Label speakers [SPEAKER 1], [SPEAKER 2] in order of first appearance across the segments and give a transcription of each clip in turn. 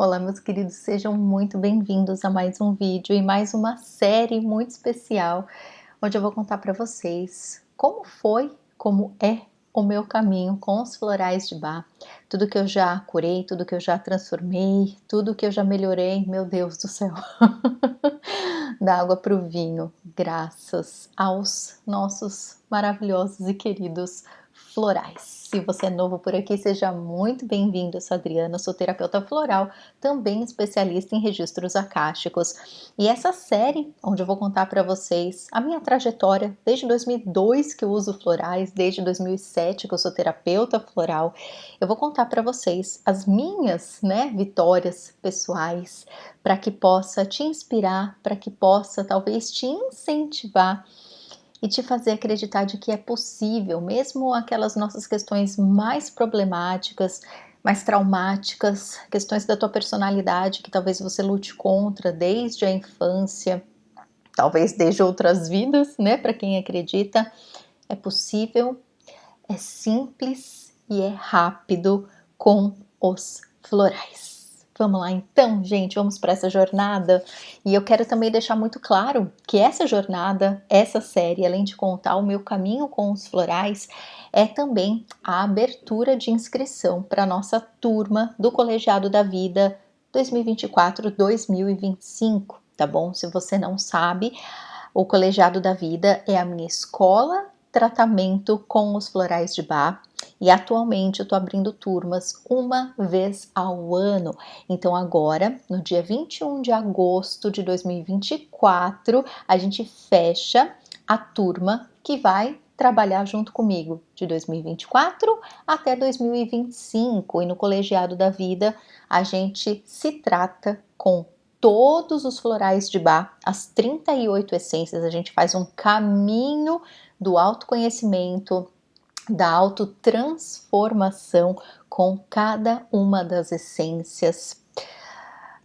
[SPEAKER 1] Olá, meus queridos, sejam muito bem-vindos a mais um vídeo e mais uma série muito especial, onde eu vou contar para vocês como foi, como é o meu caminho com os florais de Bach, tudo que eu já curei, tudo que eu já transformei, tudo que eu já melhorei, meu Deus do céu, da água para o vinho, graças aos nossos maravilhosos e queridos florais. Se você é novo por aqui, seja muito bem-vindo. Eu sou a Adriana, sou terapeuta floral, também especialista em registros acásticos. E essa série, onde eu vou contar para vocês a minha trajetória desde 2002 que eu uso florais, desde 2007 que eu sou terapeuta floral, eu vou contar para vocês as minhas, vitórias pessoais, para que possa te inspirar, para que possa talvez te incentivar e te fazer acreditar de que é possível, mesmo aquelas nossas questões mais problemáticas, mais traumáticas, questões da tua personalidade que talvez você lute contra desde a infância, talvez desde outras vidas, para quem acredita, é possível, é simples e é rápido com os florais. Vamos lá então, gente, vamos para essa jornada. E eu quero também deixar muito claro que essa jornada, essa série, além de contar o meu caminho com os florais, é também a abertura de inscrição para a nossa turma do Colegiado da Vida 2024-2025, tá bom? Se você não sabe, o Colegiado da Vida é a minha escola tratamento com os florais de Bach e atualmente eu estou abrindo turmas uma vez ao ano. Então agora, no dia 21 de agosto de 2024, a gente fecha a turma que vai trabalhar junto comigo de 2024 até 2025 e no Colegiado da Vida a gente se trata com todos os florais de Bach, as 38 essências, a gente faz um caminho do autoconhecimento, da autotransformação com cada uma das essências.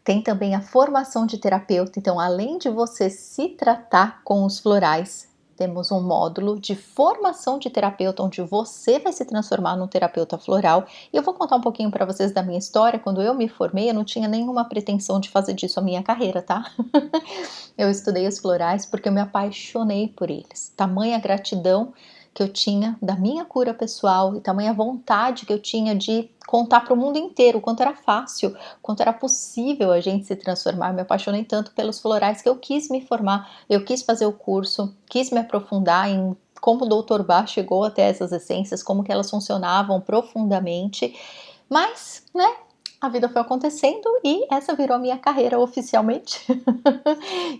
[SPEAKER 1] Tem também a formação de terapeuta, então além de você se tratar com os florais, temos um módulo de formação de terapeuta, onde você vai se transformar num terapeuta floral. E eu vou contar um pouquinho para vocês da minha história. Quando eu me formei, eu não tinha nenhuma pretensão de fazer disso a minha carreira, tá? Eu estudei os florais porque eu me apaixonei por eles. Tamanha gratidão que eu tinha da minha cura pessoal e tamanha vontade que eu tinha de contar para o mundo inteiro o quanto era fácil, o quanto era possível a gente se transformar. Eu me apaixonei tanto pelos florais que eu quis me formar, eu quis fazer o curso, quis me aprofundar em como o Dr. Bach chegou até essas essências, como que elas funcionavam profundamente, mas, a vida foi acontecendo e essa virou a minha carreira oficialmente.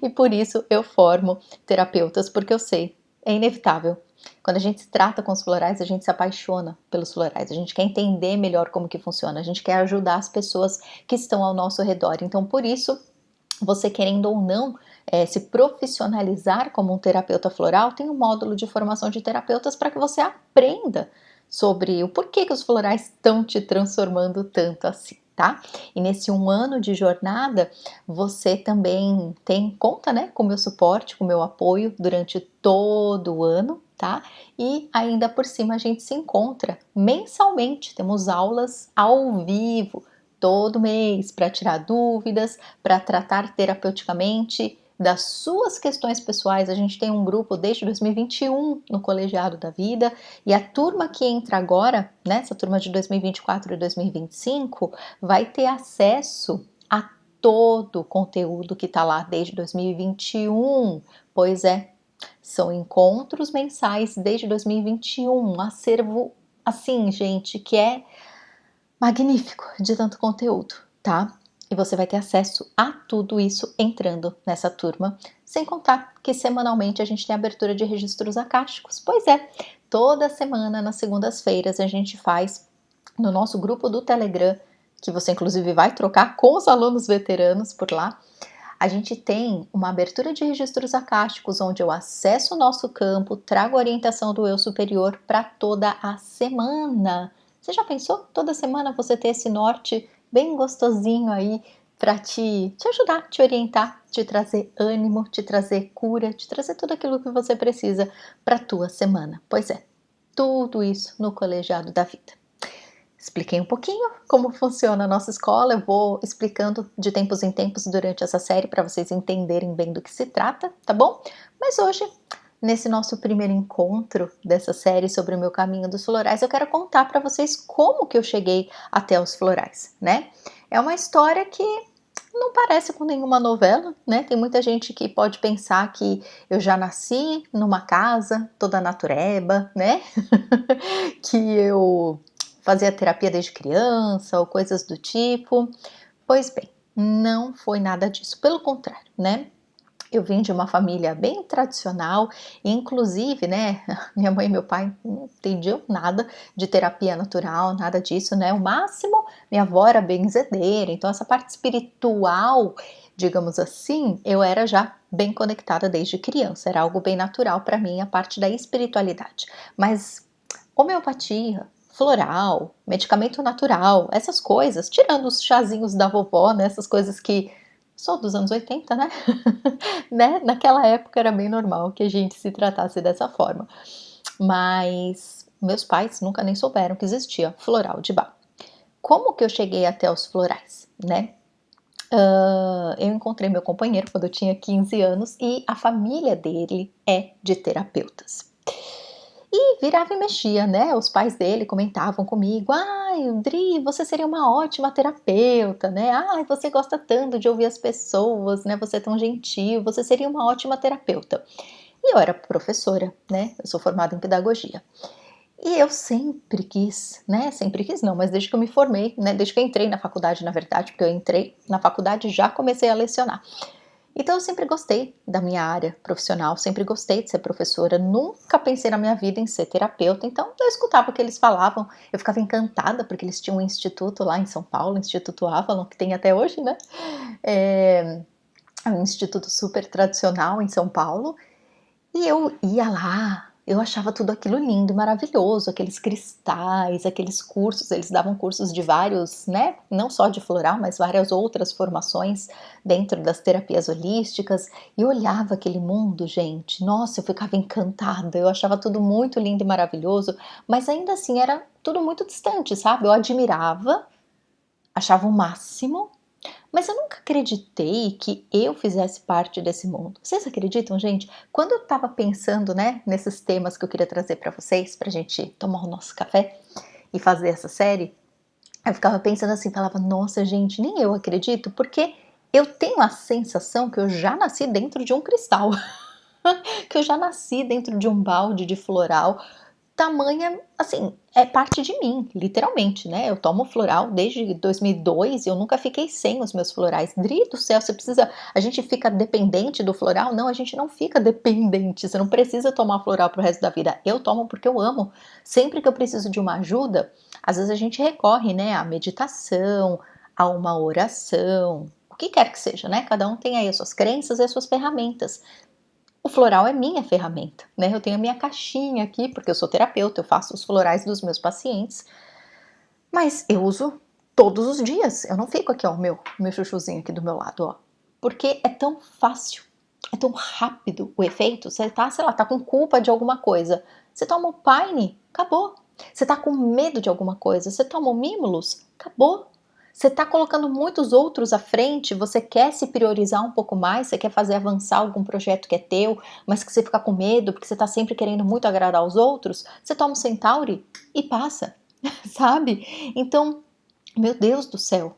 [SPEAKER 1] E por isso eu formo terapeutas, porque eu sei, é inevitável. Quando a gente se trata com os florais, a gente se apaixona pelos florais, a gente quer entender melhor como que funciona, a gente quer ajudar as pessoas que estão ao nosso redor. Então, por isso, você querendo ou não se profissionalizar como um terapeuta floral, tem um módulo de formação de terapeutas para que você aprenda sobre o porquê que os florais estão te transformando tanto assim, tá? E nesse 1 ano de jornada, você também conta, com o meu suporte, com o meu apoio durante todo o ano, tá? E ainda por cima a gente se encontra mensalmente, temos aulas ao vivo, todo mês para tirar dúvidas, para tratar terapeuticamente das suas questões pessoais. A gente tem um grupo desde 2021 no Colegiado da Vida e a turma que entra agora, essa turma de 2024 e 2025, vai ter acesso a todo o conteúdo que está lá desde 2021. Pois é, são encontros mensais desde 2021, um acervo assim, gente, que é magnífico de tanto conteúdo, tá? E você vai ter acesso a tudo isso entrando nessa turma, sem contar que semanalmente a gente tem abertura de registros acásticos. Pois é, toda semana, nas segundas-feiras, a gente faz no nosso grupo do Telegram, que você inclusive vai trocar com os alunos veteranos por lá. A gente tem uma abertura de registros acásticos, onde eu acesso o nosso campo, trago a orientação do eu superior para toda a semana. Você já pensou? Toda semana você ter esse norte bem gostosinho aí para te ajudar, te orientar, te trazer ânimo, te trazer cura, te trazer tudo aquilo que você precisa para a tua semana. Pois é, tudo isso no Colegiado da Vida. expliquei um pouquinho como funciona a nossa escola, eu vou explicando de tempos em tempos durante essa série para vocês entenderem bem do que se trata, tá bom? Mas hoje, nesse nosso primeiro encontro dessa série sobre o meu caminho dos florais, eu quero contar para vocês como que eu cheguei até os florais, né? É uma história que não parece com nenhuma novela, né? Tem muita gente que pode pensar que eu já nasci numa casa toda natureba, né? Que eu fazia terapia desde criança ou coisas do tipo. Pois bem, não foi nada disso, pelo contrário, né? Eu vim de uma família bem tradicional, inclusive, né, minha mãe e meu pai não entendiam nada de terapia natural, nada disso, né? O máximo, minha avó era benzedeira, então essa parte espiritual, digamos assim, eu era já bem conectada desde criança, era algo bem natural para mim, a parte da espiritualidade. Mas homeopatia, floral, medicamento natural, essas coisas, tirando os chazinhos da vovó, né, essas coisas que sou dos anos 80, né? Né? Naquela época era bem normal que a gente se tratasse dessa forma. Mas meus pais nunca nem souberam que existia floral de Bach. Como que eu cheguei até os florais, né? Eu encontrei meu companheiro quando eu tinha 15 anos e a família dele é de terapeutas. E virava e mexia, né? Os pais dele comentavam comigo: ai, Dri, você seria uma ótima terapeuta, né? Ai, você gosta tanto de ouvir as pessoas, né? Você é tão gentil, você seria uma ótima terapeuta. E eu era professora, né? Eu sou formada em pedagogia. E eu sempre quis, né? Sempre quis não, mas desde que eu me formei, né? Desde que eu entrei na faculdade, na verdade, porque eu entrei na faculdade e já comecei a lecionar. Então eu sempre gostei da minha área profissional, sempre gostei de ser professora, nunca pensei na minha vida em ser terapeuta, então eu escutava o que eles falavam, eu ficava encantada porque eles tinham um instituto lá em São Paulo, Instituto Avalon, que tem até hoje, né? É um instituto super tradicional em São Paulo, e eu ia lá, eu achava tudo aquilo lindo e maravilhoso, aqueles cristais, aqueles cursos, eles davam cursos de vários, né, não só de floral, mas várias outras formações dentro das terapias holísticas, e eu olhava aquele mundo, gente, nossa, eu ficava encantada, eu achava tudo muito lindo e maravilhoso, mas ainda assim era tudo muito distante, sabe? Eu admirava, achava o máximo, mas eu nunca acreditei que eu fizesse parte desse mundo. Vocês acreditam, gente? Quando eu tava pensando, né, nesses temas que eu queria trazer para vocês, pra gente tomar o nosso café e fazer essa série, eu ficava pensando assim, falava, nossa, gente, nem eu acredito, porque eu tenho a sensação que eu já nasci dentro de um cristal, que eu já nasci dentro de um balde de floral, tamanha, assim, é parte de mim, literalmente, né? Eu tomo floral desde 2002 e eu nunca fiquei sem os meus florais. Dri do céu, você precisa, a gente fica dependente do floral? Não, a gente não fica dependente, você não precisa tomar floral pro resto da vida. Eu tomo porque eu amo. Sempre que eu preciso de uma ajuda, às vezes a gente recorre, né, à meditação, a uma oração, o que quer que seja, né? Cada um tem aí as suas crenças e as suas ferramentas. O floral é minha ferramenta, né? Eu tenho a minha caixinha aqui, porque eu sou terapeuta, eu faço os florais dos meus pacientes, mas eu uso todos os dias. Eu não fico aqui, ó, meu chuchuzinho aqui do meu lado, ó. Porque é tão fácil, é tão rápido o efeito. Você tá, sei lá, tá com culpa de alguma coisa. Você toma o Paine, acabou. Você tá com medo de alguma coisa, você toma o Mimulus, acabou. Você está colocando muitos outros à frente, você quer se priorizar um pouco mais, você quer fazer avançar algum projeto que é teu, mas que você fica com medo, porque você está sempre querendo muito agradar os outros, você toma o Centauri e passa, sabe? Então, meu Deus do céu,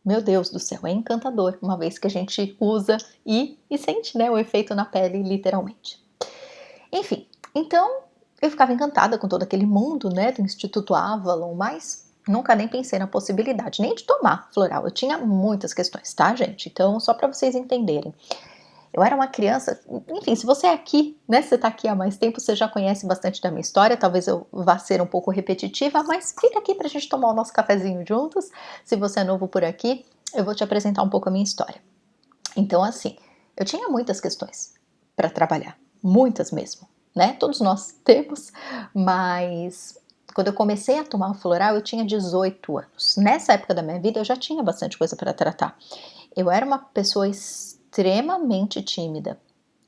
[SPEAKER 1] é encantador, uma vez que a gente usa e sente, né, o efeito na pele, literalmente. Enfim, então eu ficava encantada com todo aquele mundo, né, do Instituto Avalon, mas nunca nem pensei na possibilidade, nem de tomar floral. Eu tinha muitas questões, tá, gente? Então, só para vocês entenderem. Eu era uma criança, enfim, se você é aqui, né, se você tá aqui há mais tempo, você já conhece bastante da minha história, talvez eu vá ser um pouco repetitiva, mas fica aqui pra gente tomar o nosso cafezinho juntos. Se você é novo por aqui, eu vou te apresentar um pouco a minha história. Então, assim, eu tinha muitas questões para trabalhar, muitas mesmo, né? Todos nós temos, mas quando eu comecei a tomar o floral, eu tinha 18 anos. Nessa época da minha vida, eu já tinha bastante coisa para tratar. Eu era uma pessoa extremamente tímida.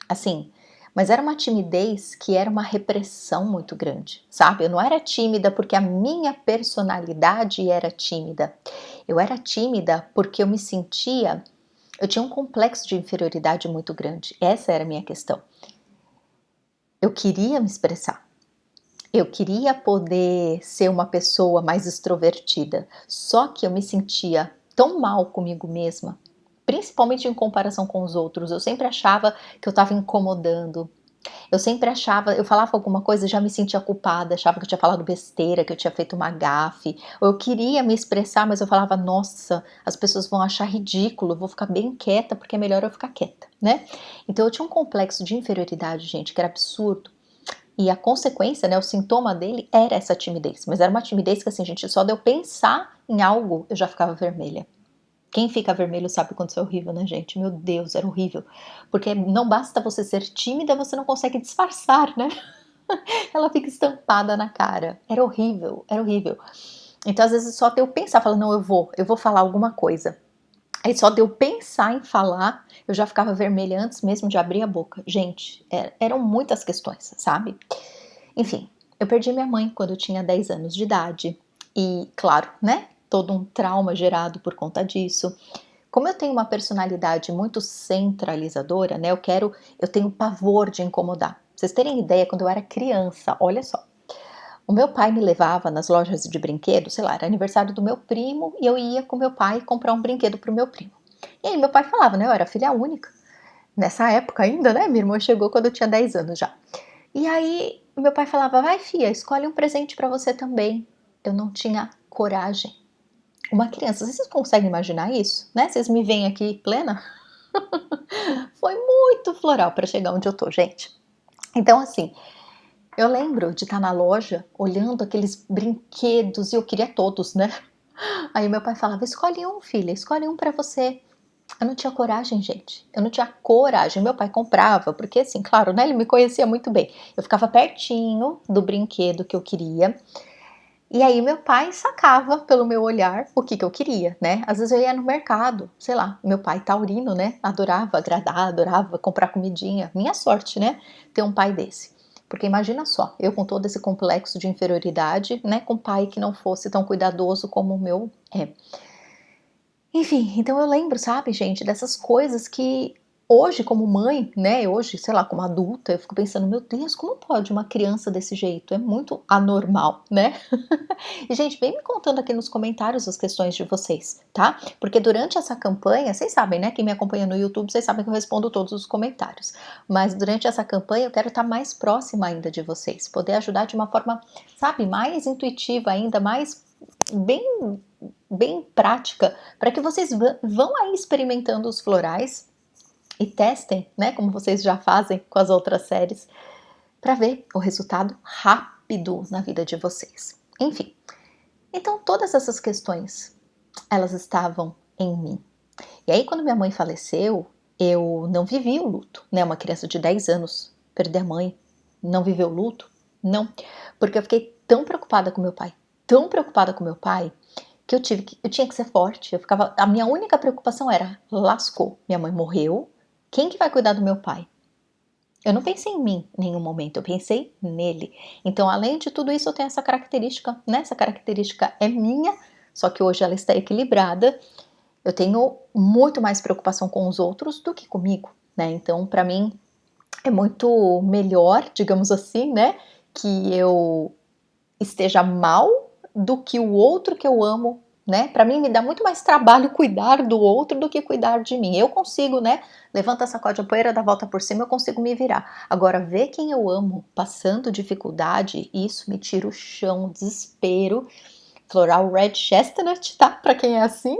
[SPEAKER 1] Assim, Mas era uma timidez que era uma repressão muito grande, sabe? Eu não era tímida porque a minha personalidade era tímida. Eu era tímida porque eu tinha um complexo de inferioridade muito grande. Essa era a minha questão. Eu queria me expressar. Eu queria poder ser uma pessoa mais extrovertida. Só que eu me sentia tão mal comigo mesma, principalmente em comparação com os outros. Eu sempre achava que eu estava incomodando. Eu falava alguma coisa, já me sentia culpada, achava que eu tinha falado besteira, que eu tinha feito uma gafe, ou eu queria me expressar, mas eu falava, nossa, as pessoas vão achar ridículo, vou ficar bem quieta, porque é melhor eu ficar quieta, né? Então eu tinha um complexo de inferioridade, gente, que era absurdo. E a consequência, né, o sintoma dele era essa timidez, mas era uma timidez que assim, gente, só de eu pensar em algo, eu já ficava vermelha. Quem fica vermelho sabe quando isso é horrível, né, gente? Meu Deus, era horrível. Porque não basta você ser tímida, você não consegue disfarçar, né? Ela fica estampada na cara. Era horrível, era horrível. Então, às vezes, só de eu pensar, falar, não, eu vou falar alguma coisa. Aí só de eu pensar em falar, eu já ficava vermelha antes mesmo de abrir a boca. Gente, eram muitas questões, sabe? Enfim, eu perdi minha mãe quando eu tinha 10 anos de idade. E, claro, né? Todo um trauma gerado por conta disso. Como eu tenho uma personalidade muito centralizadora, né? Eu tenho pavor de incomodar. Pra vocês terem ideia, quando eu era criança, olha só. O meu pai me levava nas lojas de brinquedos, sei lá, era aniversário do meu primo e eu ia com meu pai comprar um brinquedo pro meu primo. E aí meu pai falava, né? Eu era filha única. Nessa época ainda, né? Minha irmã chegou quando eu tinha 10 anos já. E aí meu pai falava, vai filha, escolhe um presente para você também. Eu não tinha coragem. Uma criança, vocês conseguem imaginar isso? Né? Vocês me veem aqui plena? Foi muito floral para chegar onde eu tô, gente. Então, assim, eu lembro de estar na loja olhando aqueles brinquedos e eu queria todos, né? Aí meu pai falava: escolhe um, filha, escolhe um para você. Eu não tinha coragem, gente. Eu não tinha coragem. Meu pai comprava, porque assim, claro, né? Ele me conhecia muito bem. Eu ficava pertinho do brinquedo que eu queria. E aí meu pai sacava pelo meu olhar o que eu queria, né? Às vezes eu ia no mercado, sei lá, meu pai taurino, né? Adorava agradar, adorava comprar comidinha. Minha sorte, né? Ter um pai desse. Porque imagina só, eu com todo esse complexo de inferioridade, né? Com um pai que não fosse tão cuidadoso como o meu é. Enfim, então eu lembro, sabe, gente, dessas coisas que hoje, como mãe, né, hoje, sei lá, como adulta, eu fico pensando, meu Deus, como pode uma criança desse jeito? É muito anormal, né? E, gente, vem me contando aqui nos comentários as questões de vocês, tá? Porque durante essa campanha, vocês sabem, né? Quem me acompanha no YouTube, vocês sabem que eu respondo todos os comentários. Mas durante essa campanha, eu quero estar mais próxima ainda de vocês, poder ajudar de uma forma, sabe, mais intuitiva ainda, mais bem, bem prática, para que vocês vão aí experimentando os florais e testem, né? Como vocês já fazem com as outras séries, para ver o resultado rápido na vida de vocês. Enfim. Então, todas essas questões, elas estavam em mim. E aí, quando minha mãe faleceu, eu não vivi o luto, né? Uma criança de 10 anos perder a mãe, não viveu o luto? Não, porque eu fiquei tão preocupada com meu pai, tão preocupada com meu pai, que eu tinha que ser forte. A minha única preocupação era, lascou, minha mãe morreu, quem que vai cuidar do meu pai? Eu não pensei em mim em nenhum momento, eu pensei nele. Então, além de tudo isso, eu tenho essa característica, né? Essa característica é minha, só que hoje ela está equilibrada. Eu tenho muito mais preocupação com os outros do que comigo, né? Então, para mim, é muito melhor, digamos assim, né? Que eu esteja mal do que o outro que eu amo, né? Para mim me dá muito mais trabalho cuidar do outro do que cuidar de mim. Eu consigo, né? Levanta, sacode a poeira, dá a volta por cima, eu consigo me virar. Agora, ver quem eu amo passando dificuldade, isso me tira o chão, o desespero. Floral Red Chestnut, tá? Para quem é assim.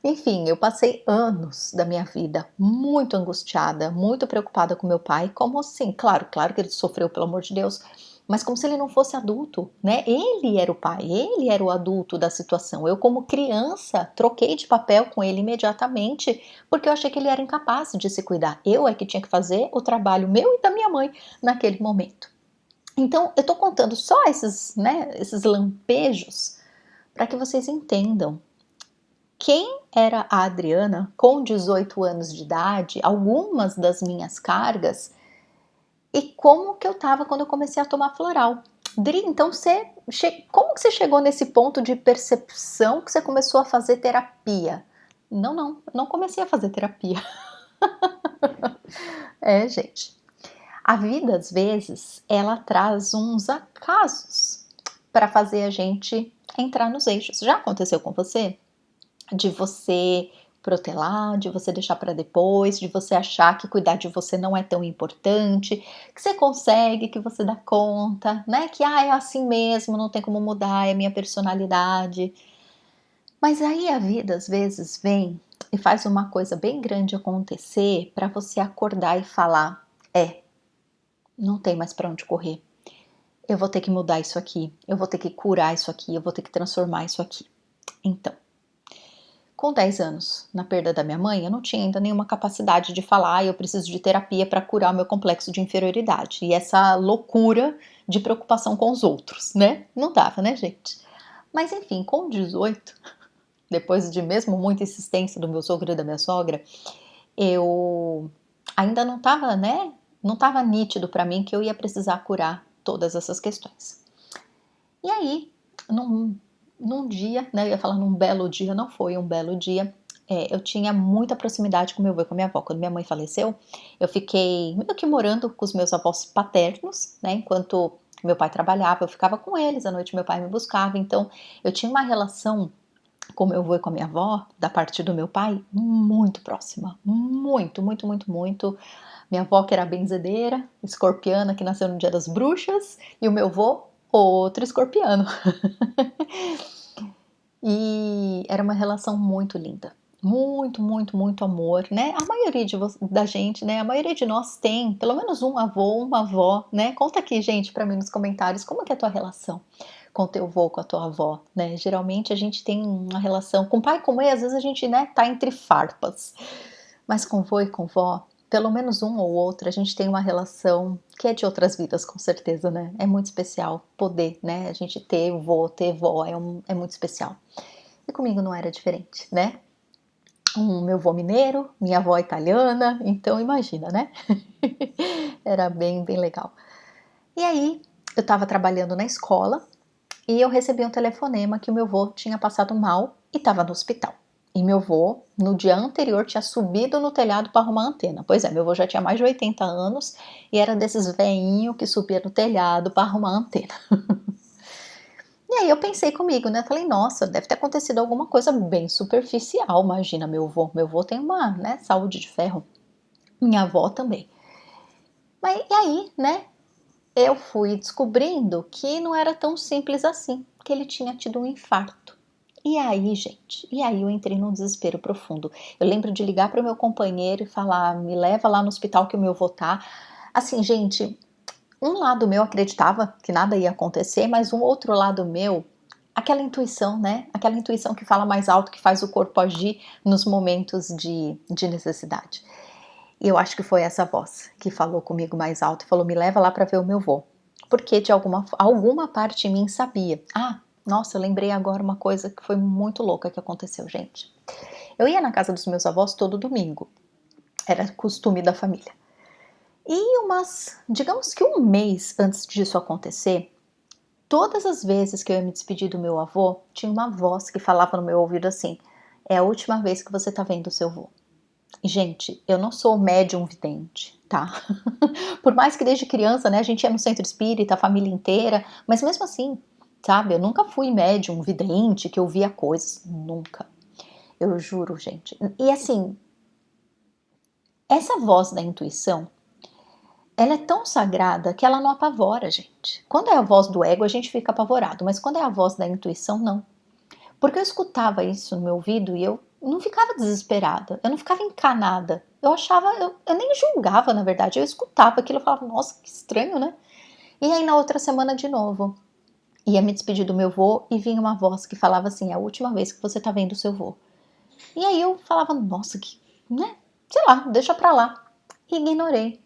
[SPEAKER 1] Enfim, eu passei anos da minha vida muito angustiada, muito preocupada com meu pai, como assim? Claro que ele sofreu, pelo amor de Deus, mas como se ele não fosse adulto, né? Ele era o pai, ele era o adulto da situação. Eu, como criança, troquei de papel com ele imediatamente, porque eu achei que ele era incapaz de se cuidar. Eu é que tinha que fazer o trabalho meu e da minha mãe naquele momento. Então, eu tô contando só esses, né, esses lampejos para que vocês entendam quem era a Adriana com 18 anos de idade, algumas das minhas cargas e como que eu estava quando eu comecei a tomar floral. Dri, então como que você chegou nesse ponto de percepção que você começou a fazer terapia? Não comecei a fazer terapia. Gente, a vida às vezes ela traz uns acasos para fazer a gente entrar nos eixos. Já aconteceu com você? De você protelar, de você deixar para depois, de você achar que cuidar de você não é tão importante, que você consegue, que você dá conta, né? Que é assim mesmo, não tem como mudar, é minha personalidade. Mas aí a vida às vezes vem e faz uma coisa bem grande acontecer para você acordar e falar: não tem mais para onde correr. Eu vou ter que mudar isso aqui, eu vou ter que curar isso aqui, eu vou ter que transformar isso aqui. Então, com 10 anos, na perda da minha mãe, eu não tinha ainda nenhuma capacidade de falar, eu preciso de terapia para curar o meu complexo de inferioridade. E essa loucura de preocupação com os outros, né? Não dava, né, gente? Mas enfim, com 18, depois de mesmo muita insistência do meu sogro e da minha sogra, eu ainda não estava, né? Não estava nítido para mim que eu ia precisar curar todas essas questões. E aí, num dia, né, eu ia falar num belo dia, não foi um belo dia, eu tinha muita proximidade com meu avô e com a minha avó. Quando minha mãe faleceu, eu fiquei meio que morando com os meus avós paternos, né, enquanto meu pai trabalhava, eu ficava com eles, à noite meu pai me buscava, então eu tinha uma relação com meu avô e com a minha avó, da parte do meu pai, muito próxima, muito, muito, muito, muito. Minha avó que era benzedeira, escorpiana, que nasceu no dia das bruxas, e o meu avô, outro escorpiano. E era uma relação muito linda. Muito, muito, muito amor, né? A maioria da gente, né? A maioria de nós tem pelo menos um avô, uma avó, né? Conta aqui, gente, pra mim nos comentários, como que é a tua relação com teu avô, com a tua avó, né? Geralmente a gente tem uma relação com pai e com mãe, às vezes a gente, né, tá entre farpas. Mas com vô e com vó, pelo menos um ou outro, a gente tem uma relação que é de outras vidas, com certeza, né? É muito especial poder, né? A gente ter vô, ter vó, é muito especial. E comigo não era diferente, né? Meu vô mineiro, minha avó italiana, então imagina, né? Era bem, bem legal. E aí, eu estava trabalhando na escola e eu recebi um telefonema que o meu vô tinha passado mal e estava no hospital. E meu vô, no dia anterior, tinha subido no telhado para arrumar a antena. Pois é, meu vô já tinha mais de 80 anos e era desses veinhos que subia no telhado para arrumar a antena. E aí eu pensei comigo, né? Falei, nossa, deve ter acontecido alguma coisa bem superficial. Imagina, meu vô tem uma, né, saúde de ferro. Minha avó também. Mas e aí, né? Eu fui descobrindo que não era tão simples assim, que ele tinha tido um infarto. E aí, gente, eu entrei num desespero profundo. Eu lembro de ligar para o meu companheiro e falar, me leva lá no hospital que o meu avô tá. Assim, gente, um lado meu acreditava que nada ia acontecer, mas um outro lado meu, aquela intuição, né? Aquela intuição que fala mais alto, que faz o corpo agir nos momentos de necessidade. E eu acho que foi essa voz que falou comigo mais alto e falou: me leva lá para ver o meu vô. Porque de alguma parte em mim sabia. Nossa, eu lembrei agora uma coisa que foi muito louca que aconteceu, gente. Eu ia na casa dos meus avós todo domingo. Era costume da família. E digamos que um mês antes disso acontecer, todas as vezes que eu ia me despedir do meu avô, tinha uma voz que falava no meu ouvido assim: é a última vez que você tá vendo o seu avô. E, gente, eu não sou médium vidente, tá? Por mais que desde criança, né, a gente ia no centro espírita, a família inteira, mas mesmo assim, sabe, eu nunca fui médium vidente, que eu via coisas, nunca. Eu juro, gente. E assim, essa voz da intuição, ela é tão sagrada que ela não apavora a gente. Quando é a voz do ego, a gente fica apavorado, mas quando é a voz da intuição, não. Porque eu escutava isso no meu ouvido e eu não ficava desesperada, eu não ficava encanada. Eu achava, eu nem julgava, na verdade, eu escutava aquilo e falava, nossa, que estranho, né? E aí na outra semana de novo, ia me despedir do meu vô e vinha uma voz que falava assim, é a última vez que você tá vendo o seu vô. E aí eu falava, nossa, que, né? Sei lá, deixa pra lá. E ignorei.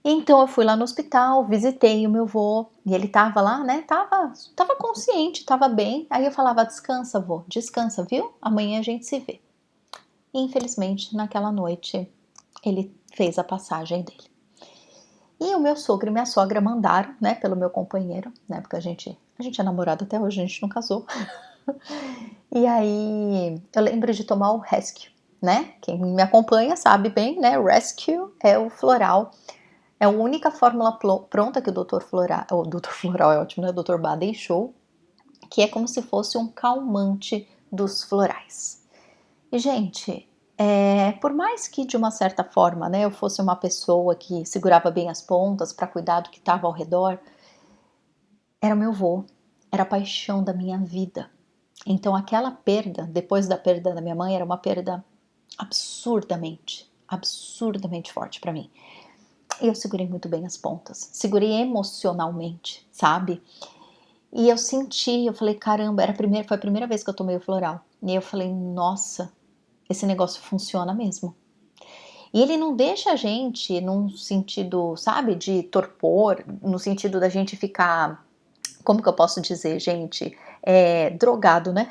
[SPEAKER 1] Então eu fui lá no hospital, visitei o meu vô, e ele tava lá, né, tava consciente, tava bem. Aí eu falava: "Descansa, vô, descansa, viu? Amanhã a gente se vê". E infelizmente, naquela noite, ele fez a passagem dele. E o meu sogro e minha sogra mandaram, né, pelo meu companheiro, né, porque a gente é namorado até hoje, a gente não casou. E aí eu lembro de tomar o Rescue, né? Quem me acompanha sabe bem, né? O Rescue é o floral. É a única fórmula pronta que o Dr. Floral, o Dr. Floral é ótimo, né? O Dr. Bá deixou, que é como se fosse um calmante dos florais. E, gente, por mais que de uma certa forma, né, eu fosse uma pessoa que segurava bem as pontas para cuidar do que estava ao redor, era o meu vô, era a paixão da minha vida. Então aquela perda, depois da perda da minha mãe, era uma perda absurdamente forte para mim. E eu segurei muito bem as pontas, segurei emocionalmente, sabe? E eu senti, eu falei, caramba, foi a primeira vez que eu tomei o floral. E eu falei, nossa, esse negócio funciona mesmo. E ele não deixa a gente num sentido, sabe, de torpor, no sentido da gente ficar, como que eu posso dizer, gente, drogado, né?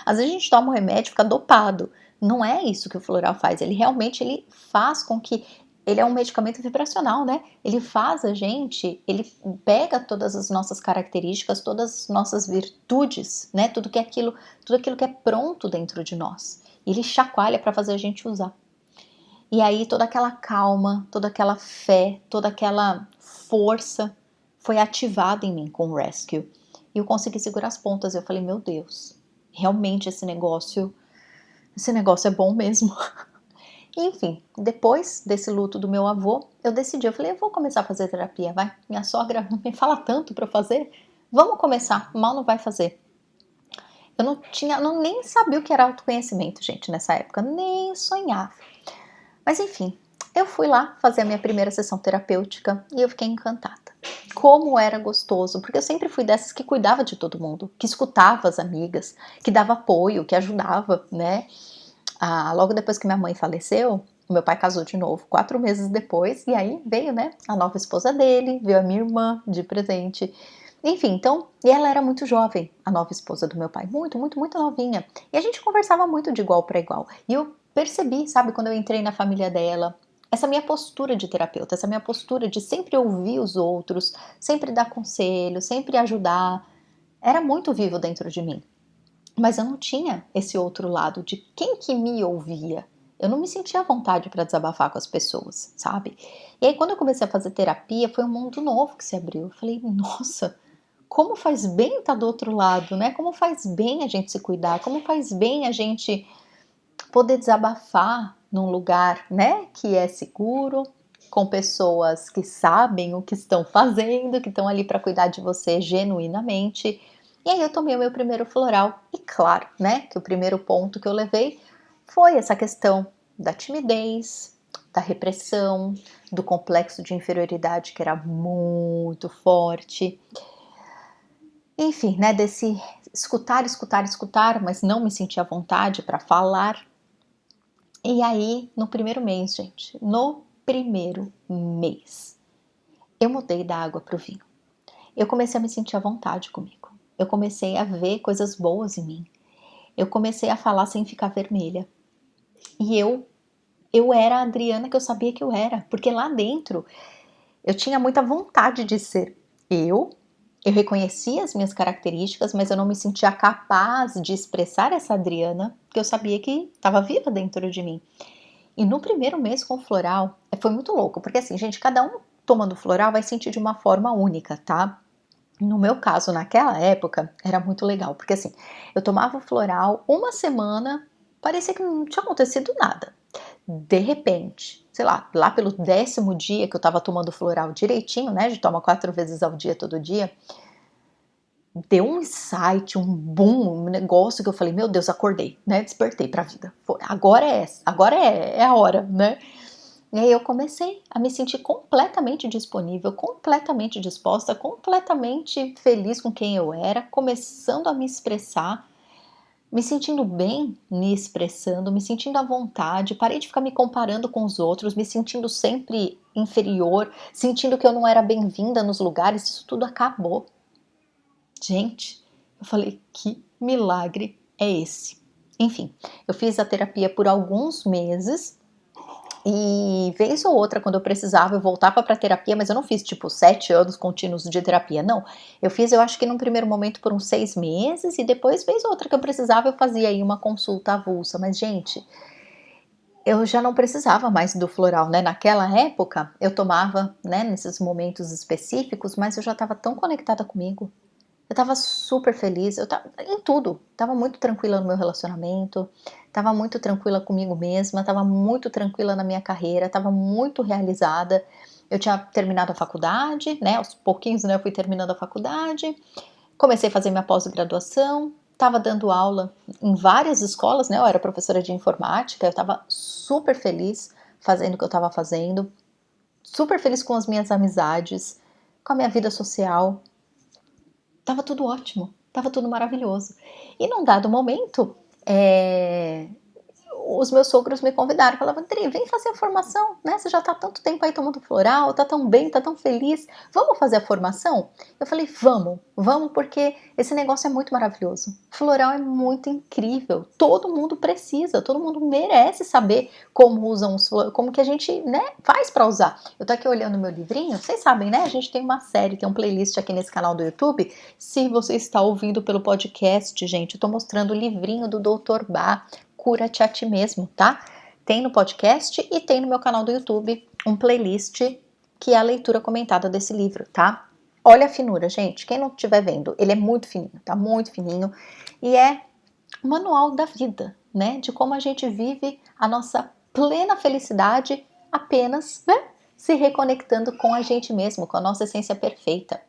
[SPEAKER 1] Às vezes a gente toma um remédio e fica dopado. Não é isso que o floral faz. Ele realmente ele faz com que ele é um medicamento vibracional, né? Ele faz a gente, ele pega todas as nossas características, todas as nossas virtudes, né? Tudo aquilo que é pronto dentro de nós. E ele chacoalha para fazer a gente usar. E aí toda aquela calma, toda aquela fé, toda aquela força foi ativada em mim com o Rescue. E eu consegui segurar as pontas. Eu falei, meu Deus, realmente esse negócio é bom mesmo. Enfim, depois desse luto do meu avô, eu decidi, eu falei, eu vou começar a fazer terapia, vai. Minha sogra me fala tanto para fazer, vamos começar, mal não vai fazer. Eu nem sabia o que era autoconhecimento, gente, nessa época, nem sonhava. Mas enfim, eu fui lá fazer a minha primeira sessão terapêutica e eu fiquei encantada. Como era gostoso, porque eu sempre fui dessas que cuidava de todo mundo, que escutava as amigas, que dava apoio, que ajudava, né? Logo depois que minha mãe faleceu, meu pai casou de novo, 4 meses depois, e aí veio, né, a nova esposa dele, veio a minha irmã de presente. Enfim, então, e ela era muito jovem, a nova esposa do meu pai, muito novinha. E a gente conversava muito de igual para igual. E eu percebi, sabe, quando eu entrei na família dela, essa minha postura de terapeuta, essa minha postura de sempre ouvir os outros, sempre dar conselho, sempre ajudar, era muito vivo dentro de mim. Mas eu não tinha esse outro lado de quem que me ouvia. Eu não me sentia à vontade para desabafar com as pessoas, sabe? E aí quando eu comecei a fazer terapia, foi um mundo novo que se abriu. Eu falei, nossa, como faz bem estar do outro lado, né? Como faz bem a gente se cuidar, como faz bem a gente poder desabafar num lugar, né, que é seguro, com pessoas que sabem o que estão fazendo, que estão ali para cuidar de você genuinamente. E aí eu tomei o meu primeiro floral e claro, né, que o primeiro ponto que eu levei foi essa questão da timidez, da repressão, do complexo de inferioridade que era muito forte. Enfim, né, desse escutar, mas não me sentir à vontade para falar. E aí, no primeiro mês, gente, no primeiro mês, eu mudei da água pro vinho. Eu comecei a me sentir à vontade comigo. Eu comecei a ver coisas boas em mim. Eu comecei a falar sem ficar vermelha. E eu era a Adriana que eu sabia que eu era, porque lá dentro eu tinha muita vontade de ser eu. Eu reconhecia as minhas características, mas eu não me sentia capaz de expressar essa Adriana que eu sabia que estava viva dentro de mim. E no primeiro mês com o floral, foi muito louco, porque assim, gente, cada um tomando floral vai sentir de uma forma única, tá? No meu caso, naquela época, era muito legal, porque assim, eu tomava o floral uma semana, parecia que não tinha acontecido nada. De repente, sei lá pelo 10º dia que eu tava tomando floral direitinho, né, de tomar 4 vezes ao dia, todo dia, deu um insight, um boom, um negócio que eu falei, meu Deus, acordei, né, despertei pra vida. Agora é a hora, né? E aí eu comecei a me sentir completamente disponível, completamente disposta, completamente feliz com quem eu era, começando a me expressar. me sentindo bem me expressando, me sentindo à vontade, parei de ficar me comparando com os outros, me sentindo sempre inferior, sentindo que eu não era bem-vinda nos lugares, isso tudo acabou. Gente, eu falei, que milagre é esse? Enfim, eu fiz a terapia por alguns meses e vez ou outra, quando eu precisava, eu voltava para terapia, mas eu não fiz tipo 7 anos contínuos de terapia, não. Eu fiz, eu acho que num primeiro momento por uns 6 meses e depois, vez ou outra que eu precisava, eu fazia aí uma consulta avulsa. Mas, gente, eu já não precisava mais do floral, né? Naquela época, eu tomava, né, nesses momentos específicos, mas eu já estava tão conectada comigo. Eu tava super feliz, eu tava em tudo, tava muito tranquila no meu relacionamento, tava muito tranquila comigo mesma, tava muito tranquila na minha carreira, tava muito realizada. Eu tinha terminado a faculdade, né? Aos pouquinhos, né? Eu fui terminando a faculdade, comecei a fazer minha pós-graduação, tava dando aula em várias escolas, né? Eu era professora de informática, eu tava super feliz fazendo o que eu tava fazendo, super feliz com as minhas amizades, com a minha vida social. Tava tudo ótimo, tava tudo maravilhoso. E num dado momento, os meus sogros me convidaram, falavam, Andrei, vem fazer a formação, né? Você já tá há tanto tempo aí tomando floral, tá tão bem, tá tão feliz, vamos fazer a formação? Eu falei, vamos, porque esse negócio é muito maravilhoso. Floral é muito incrível, todo mundo precisa, todo mundo merece saber como usam os florais, como que a gente, né, faz para usar. Eu tô aqui olhando meu livrinho, vocês sabem, né? A gente tem uma série, tem um playlist aqui nesse canal do YouTube. Se você está ouvindo pelo podcast, gente, eu tô mostrando o livrinho do Dr. Bá, Cura-te a ti mesmo, tá? Tem no podcast e tem no meu canal do YouTube um playlist que é a leitura comentada desse livro, tá? Olha a finura, gente. Quem não estiver vendo, ele é muito fininho, tá? Muito fininho. E é o manual da vida, né? De como a gente vive a nossa plena felicidade apenas, né? Se reconectando com a gente mesmo, com a nossa essência perfeita.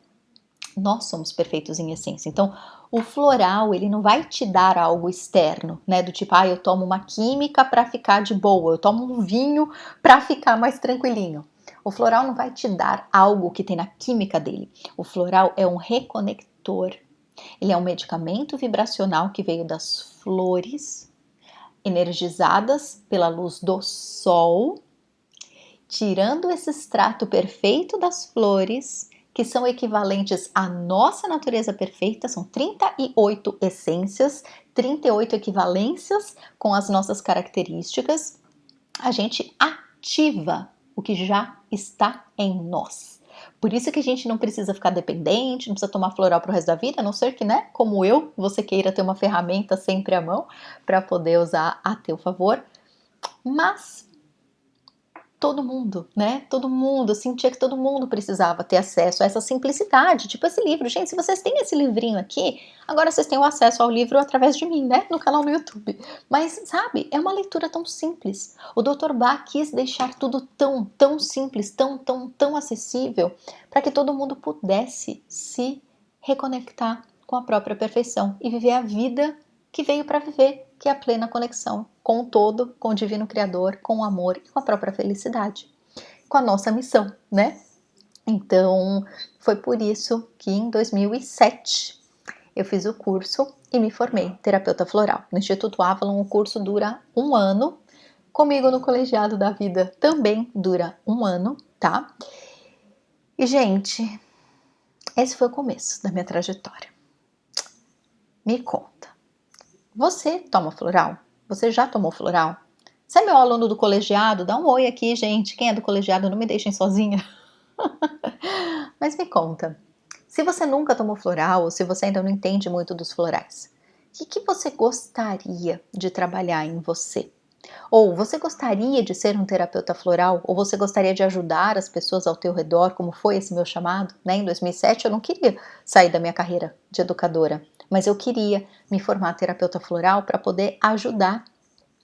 [SPEAKER 1] Nós somos perfeitos em essência. Então, o floral, ele não vai te dar algo externo, né? Do tipo, eu tomo uma química para ficar de boa, eu tomo um vinho para ficar mais tranquilinho. O floral não vai te dar algo que tem na química dele. O floral é um reconector. Ele é um medicamento vibracional que veio das flores, energizadas pela luz do sol, tirando esse extrato perfeito das flores, que são equivalentes à nossa natureza perfeita, são 38 essências, 38 equivalências com as nossas características, a gente ativa o que já está em nós. Por isso que a gente não precisa ficar dependente, não precisa tomar floral pro resto da vida, a não ser que, né, como eu, você queira ter uma ferramenta sempre à mão para poder usar a teu favor. Mas todo mundo, né? Todo mundo, eu sentia que todo mundo precisava ter acesso a essa simplicidade, tipo esse livro. Gente, se vocês têm esse livrinho aqui, agora vocês têm o acesso ao livro através de mim, né? No canal no YouTube. Mas, sabe, é uma leitura tão simples. O Dr. Bá quis deixar tudo tão simples, tão acessível, para que todo mundo pudesse se reconectar com a própria perfeição e viver a vida que veio para viver, que é a plena conexão com o todo, com o divino criador, com o amor e com a própria felicidade, com a nossa missão, né? Então, foi por isso que em 2007 eu fiz o curso e me formei terapeuta floral. No Instituto Avalon o curso dura 1 ano, comigo no colegiado da vida também dura 1 ano, tá? E, gente, esse foi o começo da minha trajetória. Me conta. Você toma floral? Você já tomou floral? Você é meu aluno do colegiado? Dá um oi aqui, gente. Quem é do colegiado, não me deixem sozinha. Mas me conta, se você nunca tomou floral ou se você ainda não entende muito dos florais, o que você gostaria de trabalhar em você? Ou você gostaria de ser um terapeuta floral? Ou você gostaria de ajudar as pessoas ao teu redor, como foi esse meu chamado? Né? Em 2007 eu não queria sair da minha carreira de educadora, mas eu queria me formar terapeuta floral para poder ajudar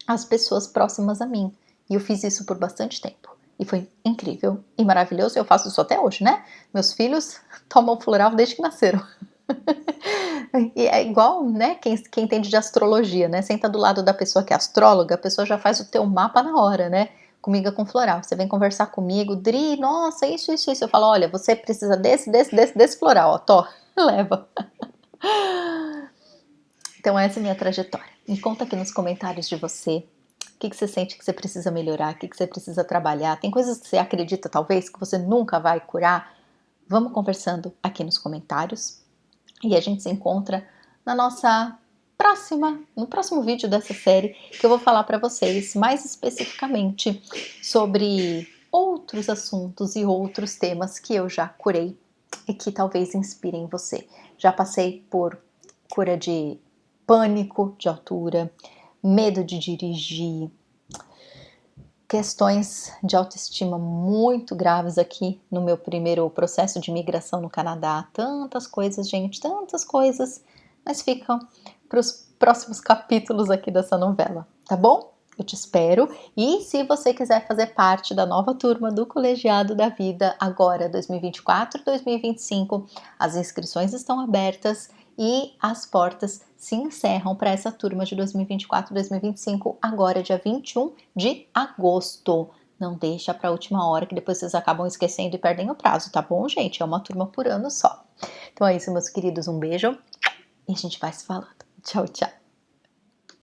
[SPEAKER 1] as pessoas próximas a mim. E eu fiz isso por bastante tempo. E foi incrível e maravilhoso. Eu faço isso até hoje, né? Meus filhos tomam floral desde que nasceram. E é igual, né? Quem entende de astrologia, né? Senta do lado da pessoa que é astróloga, a pessoa já faz o teu mapa na hora, né? Comigo é com floral. Você vem conversar comigo, Dri, nossa, isso. Eu falo, olha, você precisa desse floral, ó, tó, leva. Então essa é a minha trajetória. Me conta aqui nos comentários de você. O que você sente que você precisa melhorar? O que você precisa trabalhar? Tem coisas que você acredita, talvez, que você nunca vai curar? Vamos conversando aqui nos comentários. E a gente se encontra no próximo vídeo dessa série, que eu vou falar para vocês mais especificamente sobre outros assuntos e outros temas que eu já curei e que talvez inspirem você. Já passei por cura de pânico de altura, medo de dirigir, questões de autoestima muito graves aqui no meu primeiro processo de imigração no Canadá. Tantas coisas, gente, tantas coisas, mas ficam para os próximos capítulos aqui dessa novela, tá bom? Eu te espero. E se você quiser fazer parte da nova turma do Colegiado da Vida, agora 2024-2025, as inscrições estão abertas e as portas se encerram para essa turma de 2024-2025 agora dia 21 de agosto. Não deixa para a última hora que depois vocês acabam esquecendo e perdem o prazo, tá bom, gente? É uma turma por ano só. Então é isso, meus queridos, um beijo e a gente vai se falando. Tchau, tchau.